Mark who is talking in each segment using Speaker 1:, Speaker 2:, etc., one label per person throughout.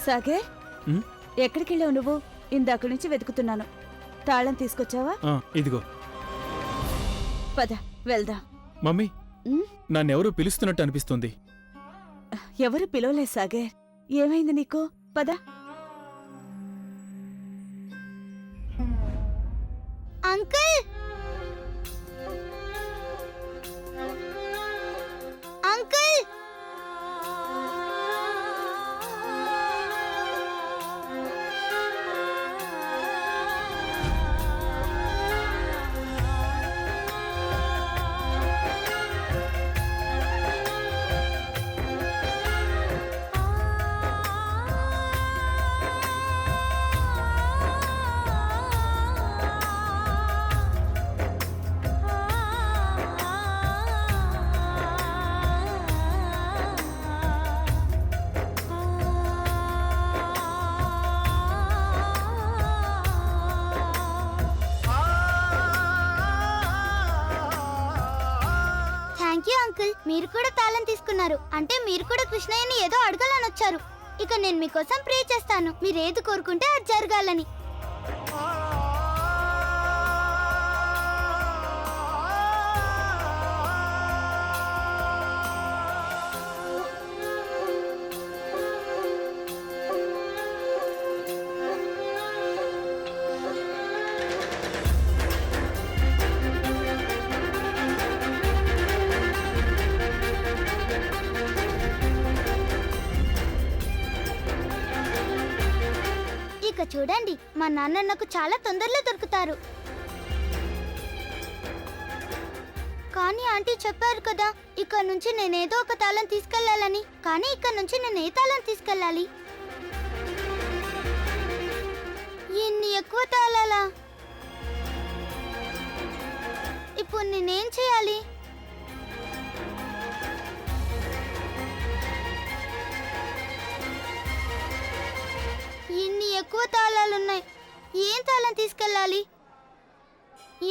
Speaker 1: సాగర్, ఎక్కడికి వెళ్ళావు నువ్వు? ఇందాక నుంచి వెతుకుతున్నాను. తాళం తీసుకొచ్చావా?
Speaker 2: ఇదిగో.
Speaker 1: పద వెళ్దాం.
Speaker 2: మమ్మీ, నన్నెవరో పిలుస్తున్నట్టు అనిపిస్తుంది.
Speaker 1: ఎవరు పిలవలే సాగర్. ఏమైంది నీకు? పద.
Speaker 3: అంకుల్, అంకుల్, అంకుల్, మీరు కూడా తాళం తీసుకున్నారు అంటే మీరు కూడా కృష్ణయ్యని ఏదో అడగాలని వచ్చారు. ఇక నేను మీకోసం ప్రే చేస్తాను. మీరు ఏది కోరుకుంటే అది జరగాలని. ఇక చూడండి, మా నాన్న నాకు చాలా తొందరలో దొరుకుతారు. కానీ ఆంటీ చెప్పారు కదా, ఇక్కడ నుంచి నేనేదో ఒక తాళం తీసుకెళ్లాలని. కానీ ఇక్కడ నుంచి నేను ఏ తాళం తీసుకెళ్ళాలి? ఇన్ని ఎక్కువ తాళాలా? ఇప్పుడు నేనేం చేయాలి? ఇన్ని ఎక్కువ తాళాలున్నాయి. ఏం తాళం తీసుకెళ్ళాలి?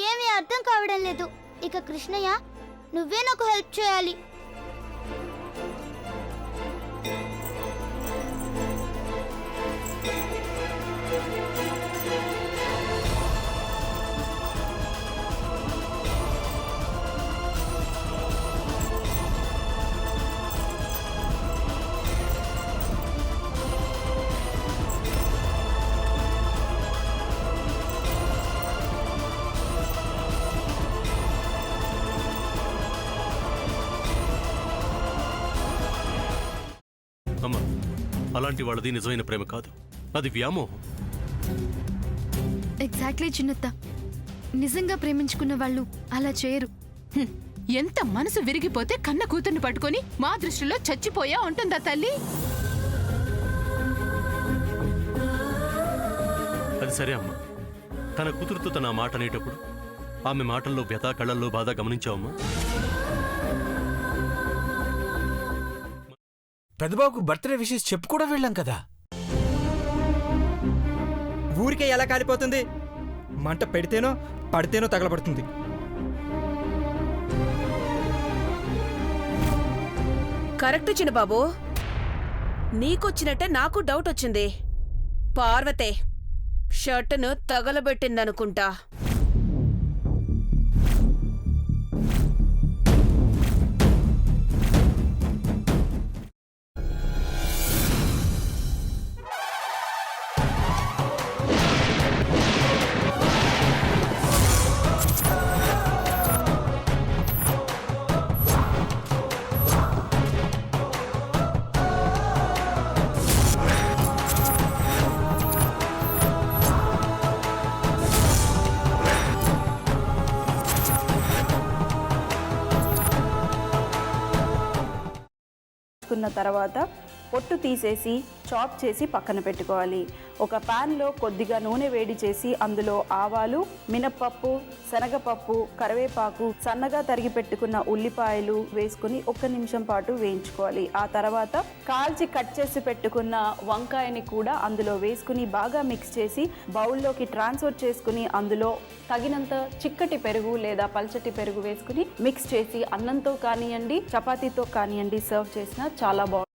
Speaker 3: ఏమీ అర్థం కావడం లేదు. ఇక కృష్ణయ్య, నువ్వే నాకు హెల్ప్ చేయాలి.
Speaker 4: అమ్మా, అలాంటి వాళ్ళది నిజమైన ప్రేమ కాదు, అది వ్యామోహం.
Speaker 5: ఎగ్జాక్ట్లీ చిన్నత్త. నిజంగా ప్రేమించుకున్న వాళ్ళు అలా చేయరు.
Speaker 6: ఎంత మనసు విరిగిపోతే కన్న కూతుర్ని పట్టుకొని మా దృష్టిలో చచ్చిపోయా ఉంటుందా తల్లి?
Speaker 4: అది సరే అమ్మా, తన కూతురుతో తన మాట అనేటప్పుడు ఆమె మాటల్లో వ్యథ, కళ్ళల్లో బాధ గమనించావమ్మా?
Speaker 7: పెద్దబాబుకు బర్త్డే విషెస్ చెప్పు కూడా వెళ్ళాం కదా.
Speaker 8: ఊరికే ఎలా కాలిపోతుంది? మంట పెడితేనో పడితేనో తగలబడుతుంది.
Speaker 9: కరెక్ట్ చిన్నబాబు, నీకొచ్చినట్టే నాకు డౌట్ వచ్చింది. పార్వతే షర్టును తగలబెట్టిందనుకుంటా.
Speaker 1: తర్వాత పొట్టు తీసేసి చాప్ చేసి పక్కన పెట్టుకోవాలి. ఒక ప్యాన్లో కొద్దిగా నూనె వేడి చేసి అందులో ఆవాలు, మినప్పప్పు, శనగపప్పు, కరివేపాకు, సన్నగా తరిగి పెట్టుకున్న ఉల్లిపాయలు వేసుకుని 1 నిమిషం పాటు వేయించుకోవాలి. ఆ తర్వాత కాల్చి కట్ చేసి పెట్టుకున్న వంకాయని కూడా అందులో వేసుకుని బాగా మిక్స్ చేసి బౌల్లోకి ట్రాన్స్ఫర్ చేసుకుని అందులో తగినంత చిక్కటి పెరుగు లేదా పల్చటి పెరుగు వేసుకుని మిక్స్ చేసి అన్నంతో కానివ్వండి, చపాతీతో కానివ్వండి సర్వ్ చేసినా చాలా బాగుంటుంది.